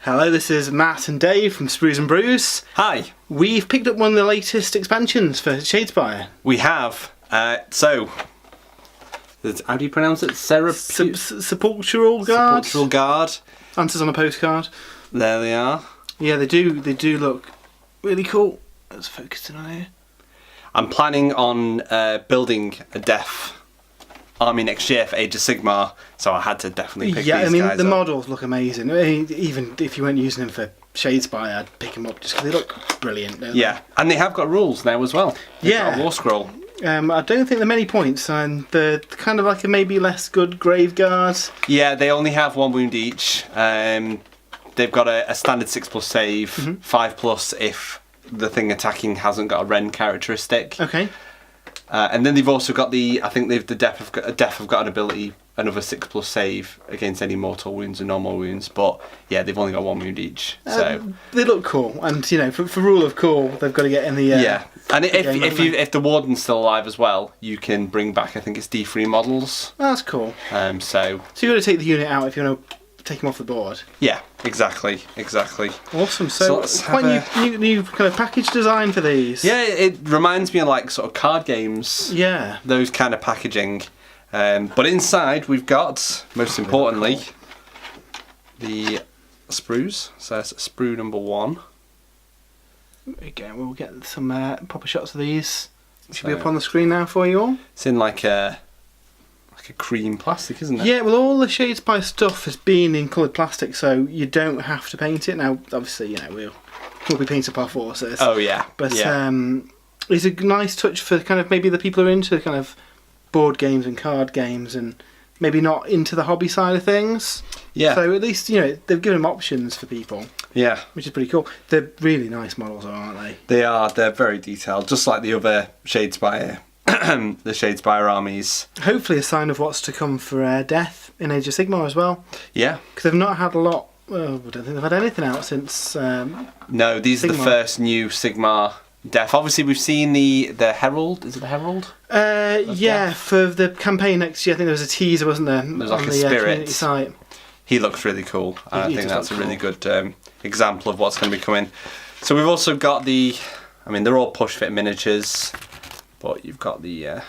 Hello, this is Matt and Dave from Sprues and Brews. Hi. We've picked up one of the latest expansions for Shadespire. We have. How do you pronounce it? Sepulchral Guard. Sepulchral Guard. Answers on a postcard. There they are. Yeah, they do look really cool. Let's focus in on here. I'm planning on building a Death army next year for Age of Sigmar, so I had to definitely pick these guys up. The models look amazing. I mean, even if you weren't using them for Shadespire, I'd pick them up just because they look brilliant, don't they? And they have got rules now as well. They've got a war scroll. I don't think they're many points, and they're kind of like a maybe less good Grave Guard. Yeah, they only have 1 wound each. They've got a standard 6+ save, 5+ if the thing attacking hasn't got a Ren characteristic. Okay. And then they've also got the Death have got an ability, another 6+ save against any mortal wounds and normal wounds. But yeah, they've only got 1 wound each. So they look cool, and you know, for rule of cool, they've got to get in the And if the Warden's still alive as well, you can bring back, I think it's D3 models. That's cool. So you've got to take the unit out if you want to take them off the board. Yeah, exactly. Awesome. So quite new kind of package design for these. Yeah, it reminds me of like sort of card games. Yeah. Those kind of packaging. But inside we've got, most importantly, the Sprues. So that's Sprue number 1. Again, we'll get some proper shots of these. Should be up on the screen now for you all. It's in like a cream plastic, isn't it? Yeah, well, all the Shadespire stuff has been in coloured plastic, so you don't have to paint it. Now, obviously, you know, we'll be painting up our forces. Oh yeah. But it's a nice touch for kind of maybe the people who are into kind of board games and card games and maybe not into the hobby side of things. Yeah. So at least, you know, they've given them options for people. Yeah. Which is pretty cool. They're really nice models, aren't they? They are. They're very detailed, just like the other Shadespire, the Shadespire armies. Hopefully a sign of what's to come for Death in Age of Sigmar as well. Yeah. Because they've not had a lot. Well, I don't think they've had anything out since. No, these are the first new Sigmar Death. Obviously, we've seen the Herald. Is it the Herald? Yeah, Death? For the campaign next year, I think there was a teaser, wasn't there? There's on like a the spirit. community site. He looks really cool. I think that's a really cool. good example of what's going to be coming. So we've also got they're all push fit miniatures, but you've got the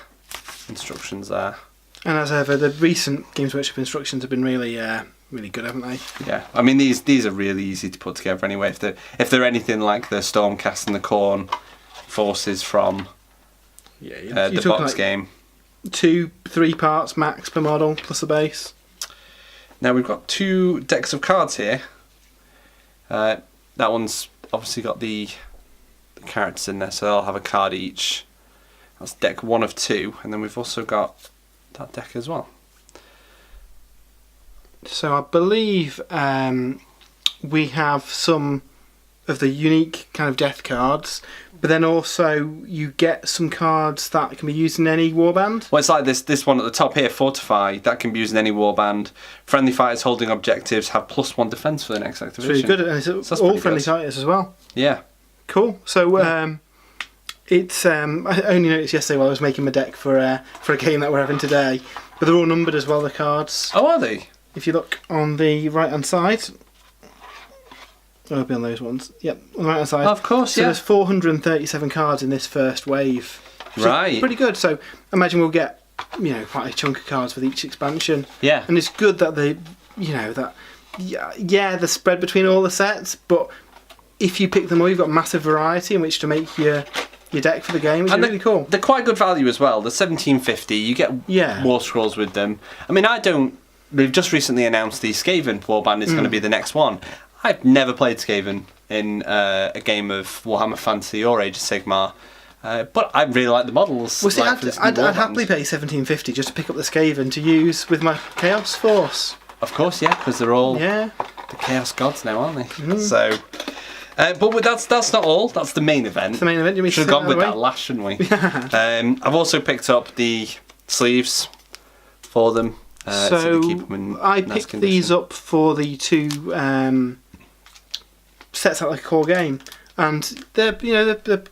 instructions there. And as ever, the recent Games Workshop instructions have been really good, haven't they? Yeah, I mean these are really easy to put together anyway. If they're anything like the Stormcast and the Khorne forces from the box like game. 2-3 parts max per model plus the base. Now we've got 2 decks of cards here. That one's obviously got the characters in there, so they'll have a card each. That's deck 1 of 2, and then we've also got that deck as well. So I believe we have some of the unique kind of death cards, but then also you get some cards that can be used in any warband. Well, it's like this one at the top here, Fortify, that can be used in any warband. Friendly fighters holding objectives have +1 defense for the next activation. It's really good, and it's all friendly fighters as well. Yeah. Cool. So it's I only noticed yesterday while I was making my deck for a game that we're having today, but they're all numbered as well, the cards. Oh, are they? If you look on the right hand side. I'll be on those ones. Yep, on the right hand side. Of course, so there's 437 cards in this first wave. Right. Pretty good. So imagine we'll get, you know, quite a chunk of cards with each expansion. Yeah. And it's good that they, you know, that they're spread between all the sets, but if you pick them all, you've got massive variety in which to make your deck for the game. It's really cool. They're quite good value as well. They're $17.50. You get war scrolls with them. I mean, they've just recently announced the Skaven warband is going to be the next one. I've never played Skaven in a game of Warhammer Fantasy or Age of Sigmar, but I really like the models. Well, see, I'd happily pay $17.50 just to pick up the Skaven to use with my Chaos Force. Of course, yeah, because they're all the Chaos Gods now, aren't they? So, but that's not all. That's the main event. It's the main event. Should have gone with that last, shouldn't we? I've also picked up the sleeves for them. So to keep them in I nice picked condition. these up for the 2 sets out like a core game, and they're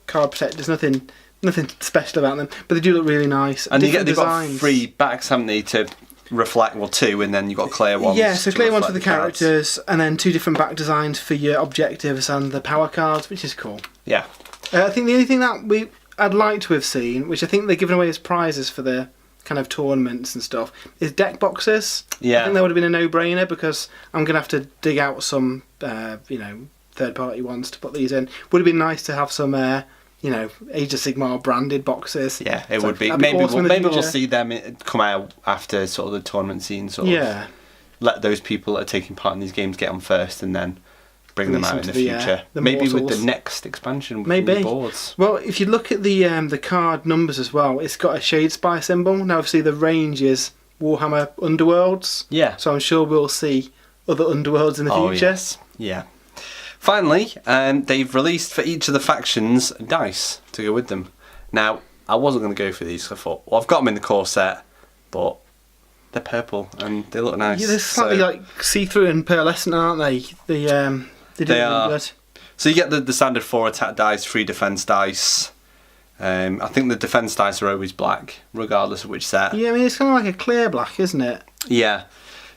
card protectors. Nothing special about them, but they do look really nice. And they've got free backs, haven't they? To reflect, well, 2, and then you've got clear ones. Yeah, so clear ones for the cards. characters, and then 2 different back designs for your objectives and the power cards, which is cool. Yeah. I think the only thing that I'd like to have seen, which I think they're giving away as prizes for the kind of tournaments and stuff, is deck boxes. Yeah. I think that would have been a no-brainer, because I'm going to have to dig out some, third-party ones to put these in. Would have been nice to have some, Age of Sigmar branded boxes. Yeah, it So would be. that'd Maybe awesome in the maybe we'll future. see them come out after sort of the tournament scene. Yeah. Let those people that are taking part in these games get on first, and then bring them out in the future. the Maybe with mortals. the next expansion with Maybe. new boards. Well, if you look at the card numbers as well, it's got a Shadespire symbol. Now, obviously, the range is Warhammer Underworlds. Yeah. So I'm sure we'll see other Underworlds in the future. Yes. Yeah. Finally, they've released for each of the factions dice to go with them. Now, I wasn't going to go for these. I thought, well, I've got them in the core set, but they're purple and they look nice. Yeah, they're slightly like see-through and pearlescent, aren't they? They are. Good. So you get the standard 4 attack dice, 3 defense dice. I think the defense dice are always black, regardless of which set. Yeah, I mean, it's kind of like a clear black, isn't it? Yeah.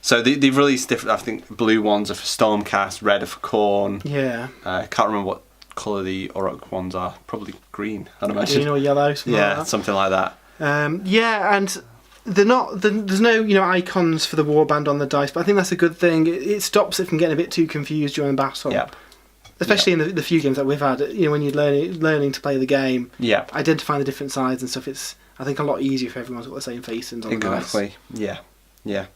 So they've released different. I think blue ones are for Stormcast, red are for Khorne. Yeah. I can't remember what colour the Orruk ones are. Probably green, I'd imagine. Green or yellow, something like that. Something like that. Yeah, and they're not. There's no icons for the warband on the dice, but I think that's a good thing. It stops it from getting a bit too confused during battle. Yep. Especially in the few games that we've had, when you're learning to play the game, identifying the different sides and stuff, it's, I think, a lot easier for everyone's got the same facings on the dice. Exactly. Yeah.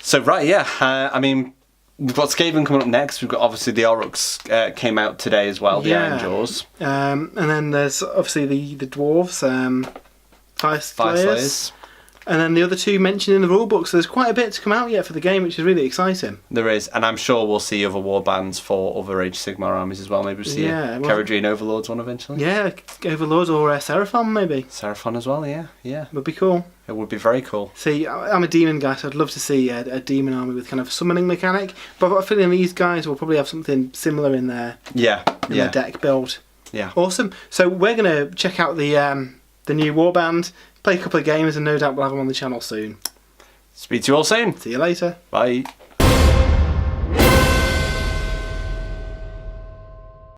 So I mean, we've got Skaven coming up next. We've got obviously the Oryx came out today as well. The Iron Jaws. And then there's obviously the dwarves, Fire Slayers. And then the other 2 mentioned in the rulebook, so there's quite a bit to come out yet for the game, which is really exciting. There is, and I'm sure we'll see other warbands for other Age of Sigmar armies as well. Maybe we'll see a Caradrine Overlords one eventually. Yeah, Overlords or Seraphon maybe. Seraphon as well, yeah. Would be cool. It would be very cool. See, I'm a demon guy, so I'd love to see a demon army with kind of summoning mechanic, but I've got a feeling these guys will probably have something similar in their their deck build. Yeah. Awesome. So we're going to check out the new Warband, play a couple of games, and no doubt we'll have them on the channel soon. Speak to you all soon. See you later. Bye.